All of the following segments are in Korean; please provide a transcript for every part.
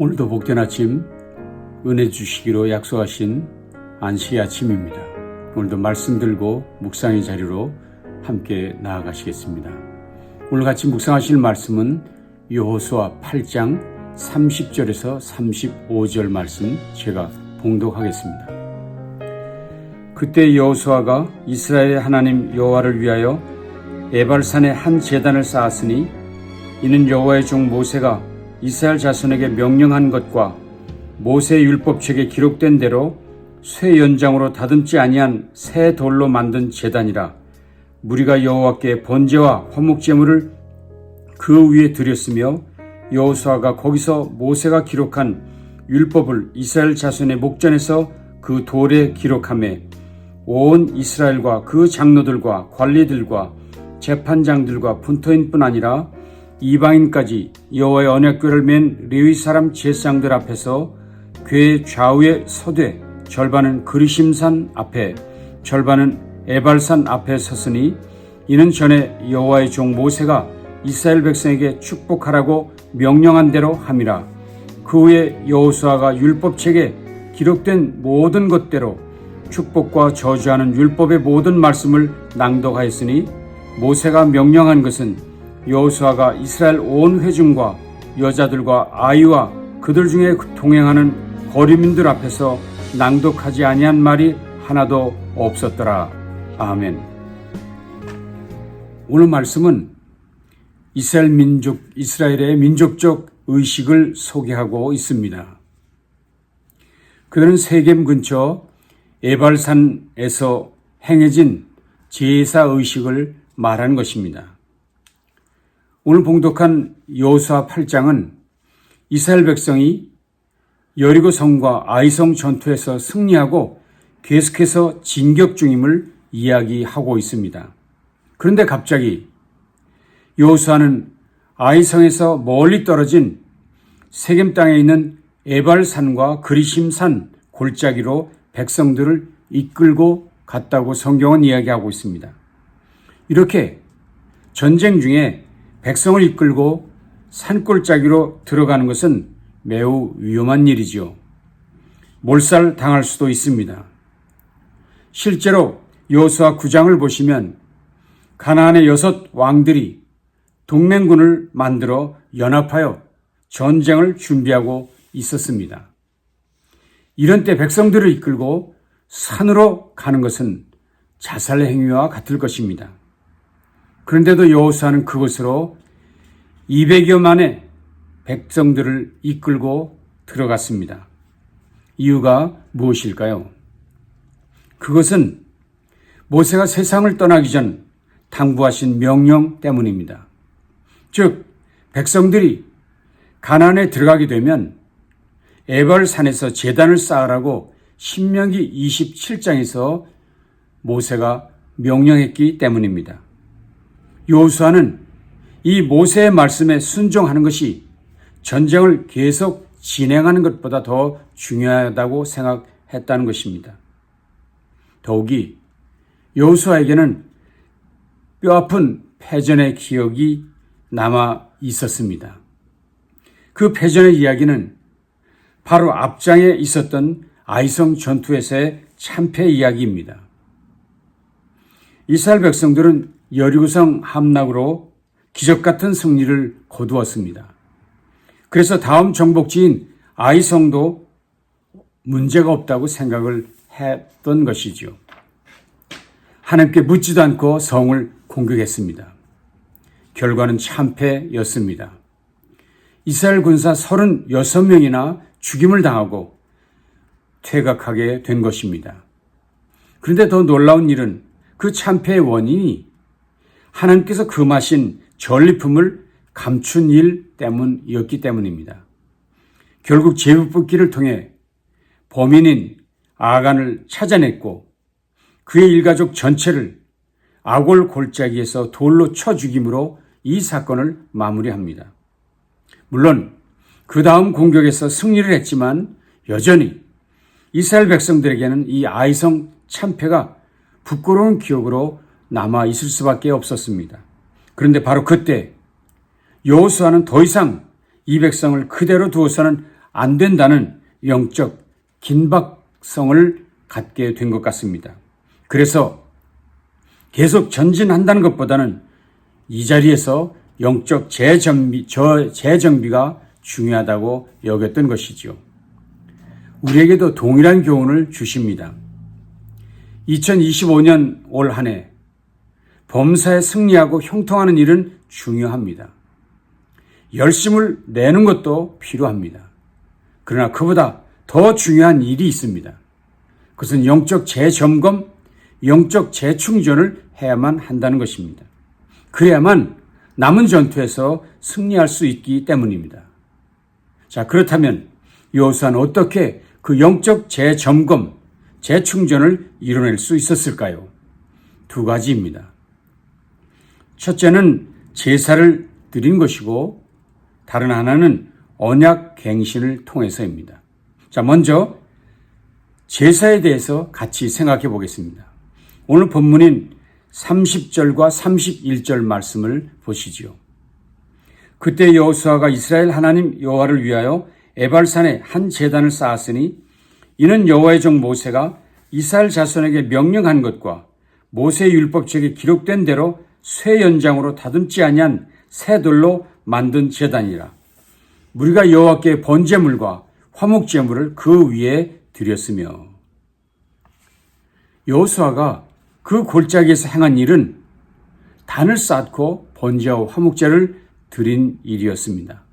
오늘도 복된 아침 은혜 주시기로 약속하신 안식의 아침입니다. 오늘도 말씀 들고 묵상의 자리로 함께 나아가시겠습니다. 오늘 같이 묵상하실 말씀은 여호수아 8장 30절에서 35절 말씀 제가 봉독하겠습니다. 그때 여호수아가 이스라엘의 하나님 여호와를 위하여 에발산에 한 제단을 쌓았으니 이는 여호와의 종 모세가 이스라엘 자손에게 명령한 것과 모세의 율법책에 기록된 대로 쇠 연장으로 다듬지 아니한 새 돌로 만든 제단이라. 무리가 여호와께 번제와 화목 제물을 그 위에 드렸으며 여호수아가 거기서 모세가 기록한 율법을 이스라엘 자손의 목전에서 그 돌에 기록하매 온 이스라엘과 그 장로들과 관리들과 재판장들과 분토인뿐 아니라 이방인까지 여호와의 언약궤를 맨 레위 사람 제사장들 앞에서 궤 좌우에 서되 절반은 그리심산 앞에 절반은 에발산 앞에 섰으니 이는 전에 여호와의 종 모세가 이스라엘 백성에게 축복하라고 명령한 대로 함이라. 그 후에 여호수아가 율법책에 기록된 모든 것대로 축복과 저주하는 율법의 모든 말씀을 낭독하였으니 모세가 명령한 것은 여호수아가 이스라엘 온 회중과 여자들과 아이와 그들 중에 동행하는 거류민들 앞에서 낭독하지 아니한 말이 하나도 없었더라. 아멘. 오늘 말씀은 이스라엘의 민족적 의식을 소개하고 있습니다. 그들은 세겜 근처 에발산에서 행해진 제사 의식을 말하는 것입니다. 오늘 봉독한 여호수아 8장은 이스라엘 백성이 여리고 성과 아이성 전투에서 승리하고 계속해서 진격 중임을 이야기하고 있습니다. 그런데 갑자기 여호수아는 아이성에서 멀리 떨어진 세겜 땅에 있는 에발산과 그리심산 골짜기로 백성들을 이끌고 갔다고 성경은 이야기하고 있습니다. 이렇게 전쟁 중에 백성을 이끌고 산골짜기로 들어가는 것은 매우 위험한 일이지요. 몰살 당할 수도 있습니다. 실제로 여호수아 9장을 보시면 가나안의 6 왕들이 동맹군을 만들어 연합하여 전쟁을 준비하고 있었습니다. 이런 때 백성들을 이끌고 산으로 가는 것은 자살 행위와 같을 것입니다. 그런데도 여호수아는 그곳으로 200여만의 백성들을 이끌고 들어갔습니다. 이유가 무엇일까요? 그것은 모세가 세상을 떠나기 전 당부하신 명령 때문입니다. 즉 백성들이 가나안에 들어가게 되면 에발산에서 제단을 쌓으라고 신명기 27장에서 모세가 명령했기 때문입니다. 여호수아는 이 모세의 말씀에 순종하는 것이 전쟁을 계속 진행하는 것보다 더 중요하다고 생각했다는 것입니다. 더욱이 여호수아에게는 뼈아픈 패전의 기억이 남아 있었습니다. 그 패전의 이야기는 바로 앞장에 있었던 아이성 전투에서의 참패 이야기입니다. 이스라엘 백성들은 여리고성 함락으로 기적같은 승리를 거두었습니다. 그래서 다음 정복지인 아이성도 문제가 없다고 생각을 했던 것이죠. 하나님께 묻지도 않고 성을 공격했습니다. 결과는 참패였습니다. 이스라엘 군사 36명이나 죽임을 당하고 퇴각하게 된 것입니다. 그런데 더 놀라운 일은 그 참패의 원인이 하나님께서 금하신 전리품을 감춘 일 때문이었기 때문입니다. 결국 제비뽑기를 통해 범인인 아간을 찾아냈고 그의 일가족 전체를 아골 골짜기에서 돌로 쳐 죽임으로 이 사건을 마무리합니다. 물론 그 다음 공격에서 승리를 했지만 여전히 이스라엘 백성들에게는 이 아이성 참패가 부끄러운 기억으로 남아 있을 수밖에 없었습니다. 그런데 바로 그때 여호수아는 더 이상 이 백성을 그대로 두어서는 안 된다는 영적 긴박성을 갖게 된 것 같습니다. 그래서 계속 전진한다는 것보다는 이 자리에서 영적 재정비가 중요하다고 여겼던 것이죠. 우리에게도 동일한 교훈을 주십니다. 2025년 올 한 해 범사에 승리하고 형통하는 일은 중요합니다. 열심을 내는 것도 필요합니다. 그러나 그보다 더 중요한 일이 있습니다. 그것은 영적 재점검, 영적 재충전을 해야만 한다는 것입니다. 그래야만 남은 전투에서 승리할 수 있기 때문입니다. 자, 그렇다면 여호수아는 어떻게 그 영적 재점검, 재충전을 이뤄낼 수 있었을까요? 두 가지입니다. 첫째는 제사를 드린 것이고 다른 하나는 언약 갱신을 통해서입니다. 자, 먼저 제사에 대해서 같이 생각해 보겠습니다. 오늘 본문인 30절과 31절 말씀을 보시지요. 그때 여호수아가 이스라엘 하나님 여호와를 위하여 에발산에 한 제단을 쌓았으니 이는 여호와의 종 모세가 이스라엘 자손에게 명령한 것과 모세의 율법책에 기록된 대로 쇠 연장으로 다듬지 아니한 새 돌로 만든 제단이라. 우리가 여호와께 번제물과 화목제물을 그 위에 드렸으며. 여호수아가 그 골짜기에서 행한 일은 단을 쌓고 번제와 화목제를 드린 일이었습니다.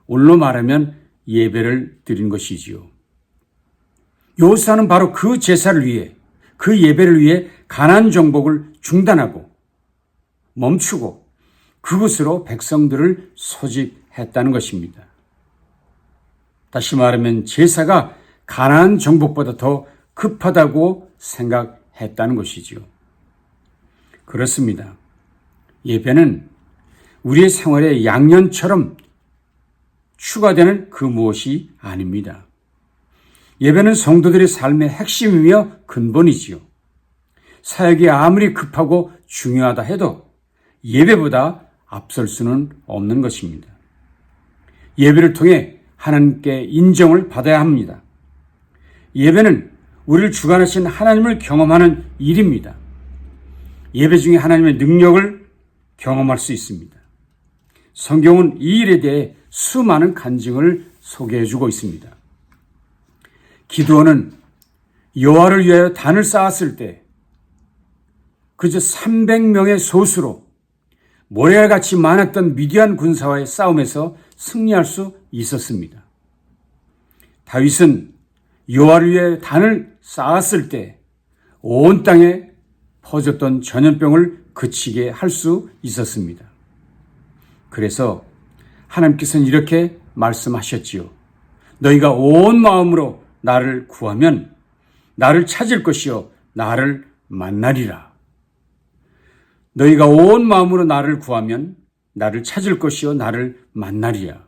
올로 말하면 예배를 드린 것이지요. 여호수아는 바로 그 제사를 위해, 그 예배를 위해 가나안 정복을 중단하고 멈추고 그곳으로 백성들을 소집했다는 것입니다. 다시 말하면 제사가 가나안 정복보다 더 급하다고 생각했다는 것이지요. 그렇습니다. 예배는 우리의 생활에 양념처럼 추가되는 그 무엇이 아닙니다. 예배는 성도들의 삶의 핵심이며 근본이지요. 사역이 아무리 급하고 중요하다 해도 예배보다 앞설 수는 없는 것입니다. 예배를 통해 하나님께 인정을 받아야 합니다. 예배는 우리를 주관하신 하나님을 경험하는 일입니다. 예배 중에 하나님의 능력을 경험할 수 있습니다. 성경은 이 일에 대해 수많은 간증을 소개해주고 있습니다. 기드온은 여호와를 위하여 단을 쌓았을 때 그저 300명의 소수로 모래알같이 많았던 미디안 군사와의 싸움에서 승리할 수 있었습니다. 다윗은 여호와를 위해 단을 쌓았을 때 온 땅에 퍼졌던 전염병을 그치게 할 수 있었습니다. 그래서 하나님께서는 이렇게 말씀하셨지요. 너희가 온 마음으로 나를 구하면 나를 찾을 것이요 나를 만나리라. 너희가 온 마음으로 나를 구하면 나를 찾을 것이요 나를 만나리라.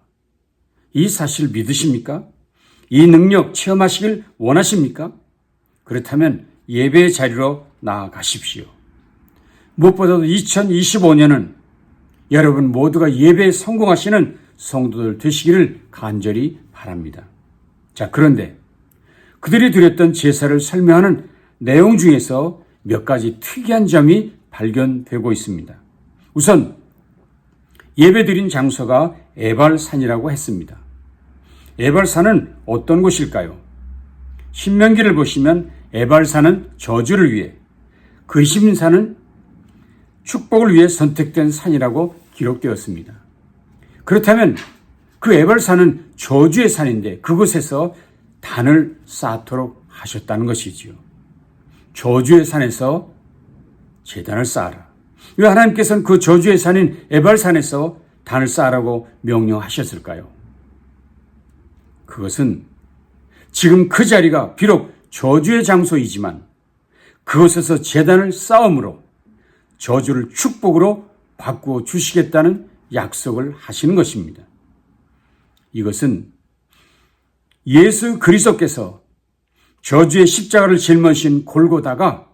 이 사실 믿으십니까? 이 능력 체험하시길 원하십니까? 그렇다면 예배의 자리로 나아가십시오. 무엇보다도 2025년은 여러분 모두가 예배에 성공하시는 성도들 되시기를 간절히 바랍니다. 자, 그런데 그들이 드렸던 제사를 설명하는 내용 중에서 몇 가지 특이한 점이 발견되고 있습니다. 우선 예배드린 장소가 에발산이라고 했습니다. 에발산은 어떤 곳일까요? 신명기를 보시면 에발산은 저주를 위해, 그리심산은 축복을 위해 선택된 산이라고 기록되었습니다. 그렇다면 그 에발산은 저주의 산인데 그곳에서 단을 쌓도록 하셨다는 것이지요. 저주의 산에서 제단을 쌓아라. 왜 하나님께서는 그 저주의 산인 에발산에서 단을 쌓으라고 명령하셨을까요? 그것은 지금 그 자리가 비록 저주의 장소이지만 그곳에서 제단을 쌓음으로 저주를 축복으로 바꾸어 주시겠다는 약속을 하시는 것입니다. 이것은 예수 그리스도께서 저주의 십자가를 짊어진 골고다가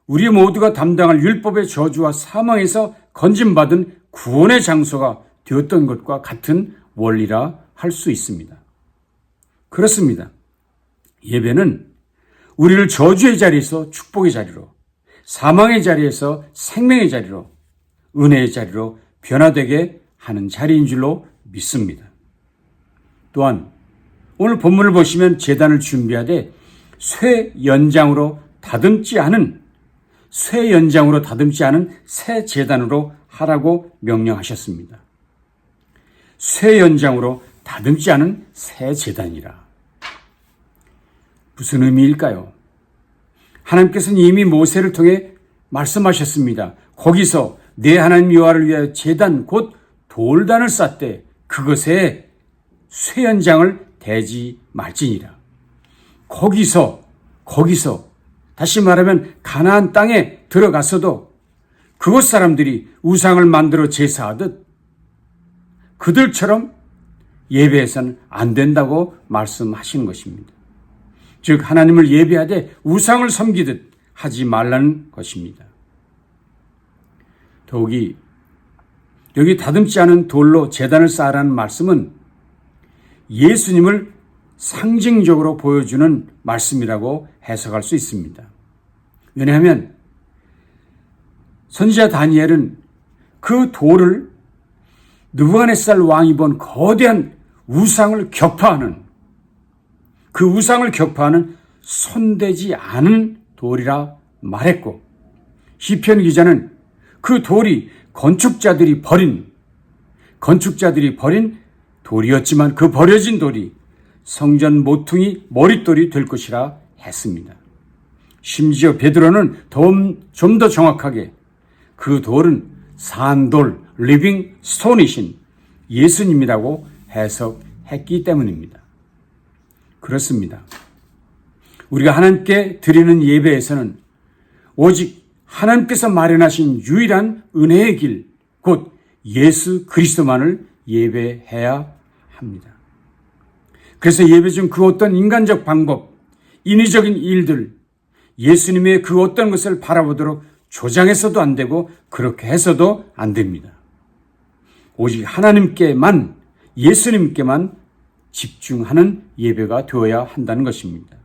우리 모두가 담당할 율법의 저주와 사망에서 건진받은 구원의 장소가 되었던 것과 같은 원리라 할 수 있습니다. 그렇습니다. 예배는 우리를 저주의 자리에서 축복의 자리로, 사망의 자리에서 생명의 자리로, 은혜의 자리로 변화되게 하는 자리인 줄로 믿습니다. 또한 오늘 본문을 보시면 제단을 준비하되 쇠 연장으로 다듬지 않은 새 제단으로 하라고 명령하셨습니다. 쇠 연장으로 다듬지 않은 새 제단이라. 무슨 의미일까요? 하나님께서는 이미 모세를 통해 말씀하셨습니다. 거기서 내 하나님 여호와를 위하여 제단 곧 돌단을 쌓되 그것에 쇠 연장을 대지 말지니라. 거기서 다시 말하면 가나안 땅에 들어가서도 그곳 사람들이 우상을 만들어 제사하듯 그들처럼 예배해서는 안 된다고 말씀하시는 것입니다. 즉 하나님을 예배하되 우상을 섬기듯 하지 말라는 것입니다. 더욱이 여기 다듬지 않은 돌로 제단을 쌓으라는 말씀은 예수님을 상징적으로 보여주는 말씀이라고 해석할 수 있습니다. 왜냐하면 선지자 다니엘은 그 돌을 느부갓네살 왕이 본 거대한 우상을 격파하는 손대지 않은 돌이라 말했고, 시편 기자는 그 돌이 건축자들이 버린 돌이었지만 그 버려진 돌이 성전 모퉁이 머릿돌이 될 것이라 했습니다. 심지어 베드로는 좀 더 정확하게 그 돌은 산돌, 리빙 스톤이신 예수님이라고 해석했기 때문입니다. 그렇습니다. 우리가 하나님께 드리는 예배에서는 오직 하나님께서 마련하신 유일한 은혜의 길, 곧 예수 그리스도만을 예배해야 합니다. 그래서 예배 중 그 어떤 인간적 방법, 인위적인 일들, 예수님의 그 어떤 것을 바라보도록 조장해서도 안 되고 그렇게 해서도 안 됩니다. 오직 하나님께만, 예수님께만 집중하는 예배가 되어야 한다는 것입니다.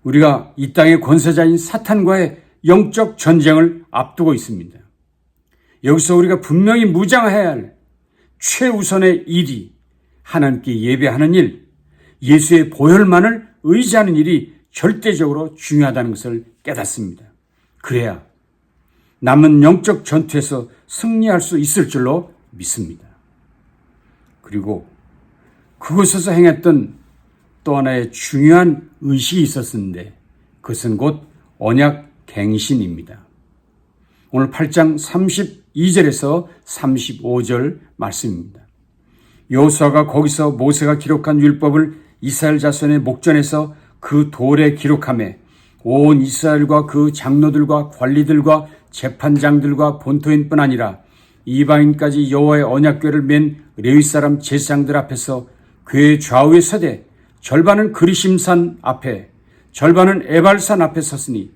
우리가 이 땅의 권세자인 사탄과의 영적 전쟁을 앞두고 있습니다. 여기서 우리가 분명히 무장해야 할 최우선의 일이 하나님께 예배하는 일, 예수의 보혈만을 의지하는 일이 절대적으로 중요하다는 것을 깨닫습니다. 그래야 남은 영적 전투에서 승리할 수 있을 줄로 믿습니다. 그리고 그곳에서 행했던 또 하나의 중요한 의식이 있었는데 그것은 곧 언약 갱신입니다. 오늘 8장 32절에서 35절 말씀입니다. 여호수아가 거기서 모세가 기록한 율법을 이스라엘 자손의 목전에서 그 돌에 기록하며 온 이스라엘과 그 장로들과 관리들과 재판장들과 본토인뿐 아니라 이방인까지 여호와의 언약궤를 맨 레위 사람 제사장들 앞에서 궤 좌우에 서되 절반은 그리심산 앞에 절반은 에발산 앞에 섰으니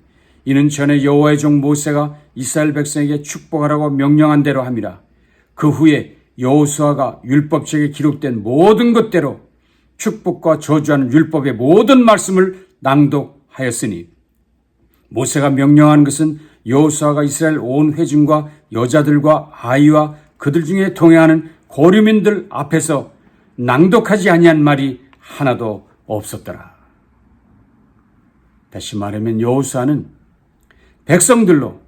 이는 전에 여호와의 종 모세가 이스라엘 백성에게 축복하라고 명령한 대로 함이라. 그 후에 여호수아가 율법책에 기록된 모든 것대로 축복과 저주하는 율법의 모든 말씀을 낭독하였으니 모세가 명령한 것은 여호수아가 이스라엘 온 회중과 여자들과 아이와 그들 중에 동행하는 고류민들 앞에서 낭독하지 아니한 말이 하나도 없었더라. 다시 말하면 여호수아는 백성들로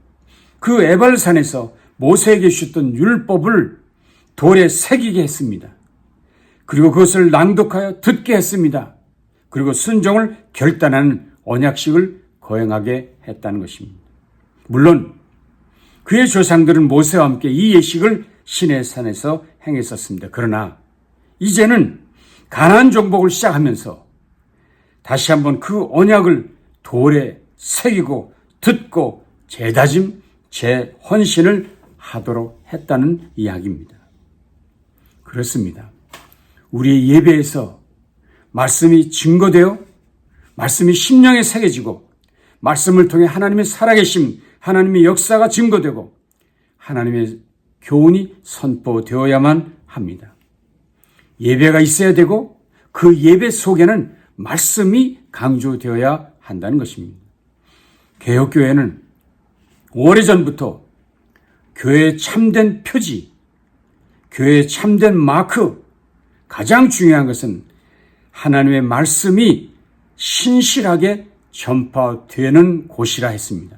그 에발산에서 모세에게 주셨던 율법을 돌에 새기게 했습니다. 그리고 그것을 낭독하여 듣게 했습니다. 그리고 순종을 결단하는 언약식을 거행하게 했다는 것입니다. 물론 그의 조상들은 모세와 함께 이 예식을 시내산에서 행했었습니다. 그러나 이제는 가나안 정복을 시작하면서 다시 한번 그 언약을 돌에 새기고 듣고 재다짐, 재헌신을 하도록 했다는 이야기입니다. 그렇습니다. 우리의 예배에서 말씀이 증거되어 말씀이 심령에 새겨지고 말씀을 통해 하나님의 살아계심, 하나님의 역사가 증거되고 하나님의 교훈이 선포되어야만 합니다. 예배가 있어야 되고 그 예배 속에는 말씀이 강조되어야 한다는 것입니다. 개혁교회는 오래전부터 교회의 참된 표지, 교회의 참된 마크, 가장 중요한 것은 하나님의 말씀이 신실하게 전파되는 곳이라 했습니다.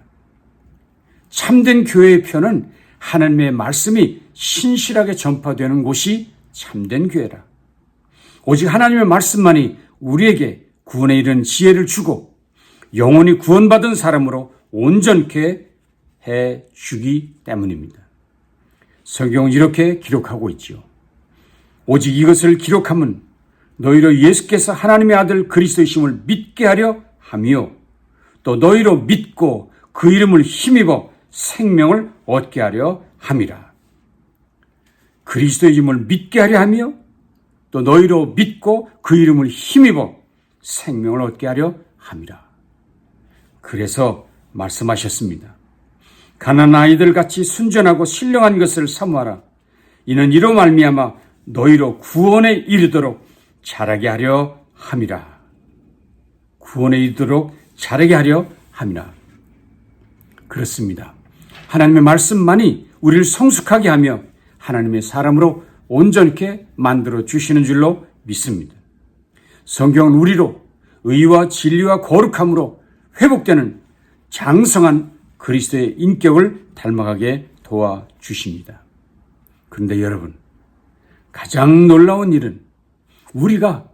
참된 교회의 표는 하나님의 말씀이 신실하게 전파되는 곳이 참된 교회라. 오직 하나님의 말씀만이 우리에게 구원에 이르는 지혜를 주고 영원히 구원받은 사람으로 온전케 해주기 때문입니다. 성경은 이렇게 기록하고 있지요. 오직 이것을 기록함은 너희로 예수께서 하나님의 아들 그리스도이심을 믿게 하려 하며 또 너희로 믿고 그 이름을 힘입어 생명을 얻게 하려 함이라. 그리스도의 이름을 믿게 하려 하며 또 너희로 믿고 그 이름을 힘입어 생명을 얻게 하려 함이라. 그래서 말씀하셨습니다. 가난한 아이들 같이 순전하고 신령한 것을 사모하라. 이는 이로 말미암아 너희로 구원에 이르도록 자라게 하려 함이라. 구원에 이르도록 자라게 하려 함이라. 그렇습니다. 하나님의 말씀만이 우리를 성숙하게 하며 하나님의 사람으로 온전케 만들어 주시는 줄로 믿습니다. 성경은 우리로 의와 진리와 거룩함으로 회복되는 장성한 그리스도의 인격을 닮아가게 도와주십니다. 그런데 여러분, 가장 놀라운 일은 우리가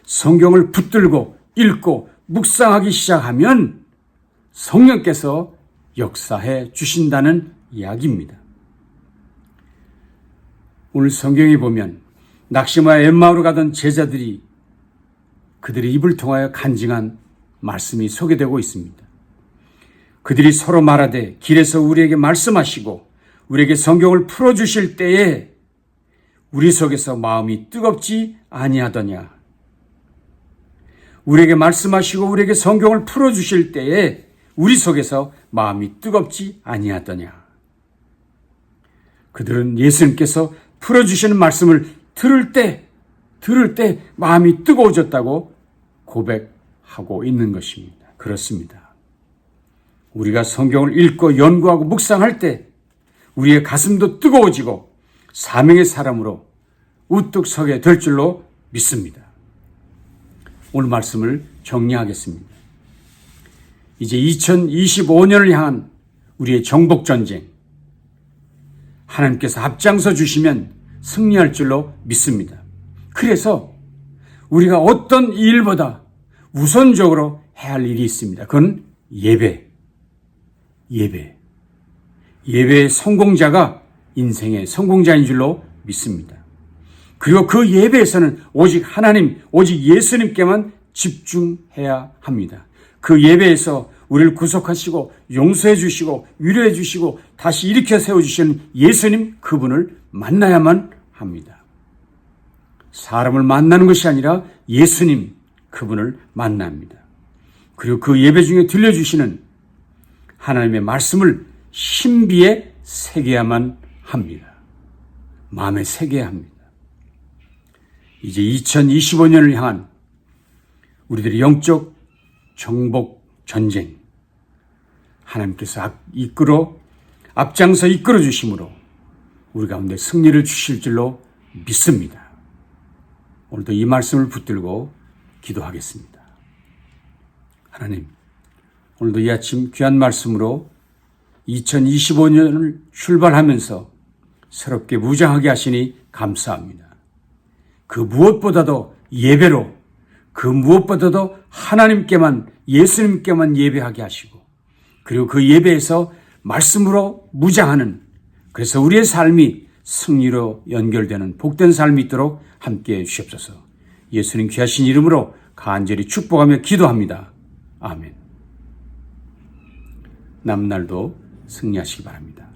성경을 붙들고 읽고 묵상하기 시작하면 성령께서 역사해 주신다는 이야기입니다. 오늘 성경에 보면 낙심하여 엠마오로 가던 제자들이 그들의 입을 통하여 간증한 말씀이 소개되고 있습니다. 그들이 서로 말하되 길에서 우리에게 말씀하시고 우리에게 성경을 풀어주실 때에 우리 속에서 마음이 뜨겁지 아니하더냐. 우리에게 말씀하시고 우리에게 성경을 풀어주실 때에 우리 속에서 마음이 뜨겁지 아니하더냐. 그들은 예수님께서 풀어주시는 말씀을 들을 때 마음이 뜨거워졌다고 고백하고 있는 것입니다. 그렇습니다. 우리가 성경을 읽고 연구하고 묵상할 때 우리의 가슴도 뜨거워지고 사명의 사람으로 우뚝 서게 될 줄로 믿습니다. 오늘 말씀을 정리하겠습니다. 이제 2025년을 향한 우리의 정복전쟁, 하나님께서 앞장서 주시면 승리할 줄로 믿습니다. 그래서 우리가 어떤 일보다 우선적으로 해야 할 일이 있습니다. 그건 예배의 성공자가 인생의 성공자인 줄로 믿습니다. 그리고 그 예배에서는 오직 하나님, 오직 예수님께만 집중해야 합니다. 그 예배에서 우리를 구속하시고 용서해 주시고 위로해 주시고 다시 일으켜 세워주시는 예수님 그분을 만나야만 합니다. 사람을 만나는 것이 아니라 예수님 그분을 만납니다. 그리고 그 예배 중에 들려주시는 하나님의 말씀을 신비에 새겨야만 합니다. 마음에 새겨야 합니다. 이제 2025년을 향한 우리들의 영적 정복 전쟁, 하나님께서 앞장서 이끌어 주심으로 우리 가운데 승리를 주실 줄로 믿습니다. 오늘도 이 말씀을 붙들고 기도하겠습니다. 하나님, 오늘도 이 아침 귀한 말씀으로 2025년을 출발하면서 새롭게 무장하게 하시니 감사합니다. 그 무엇보다도 예배로, 그 무엇보다도 하나님께만, 예수님께만 예배하게 하시고, 그리고 그 예배에서 말씀으로 무장하는, 그래서 우리의 삶이 승리로 연결되는 복된 삶이 있도록 함께해 주시옵소서. 예수님 귀하신 이름으로 간절히 축복하며 기도합니다. 아멘. 남날도 승리하시기 바랍니다.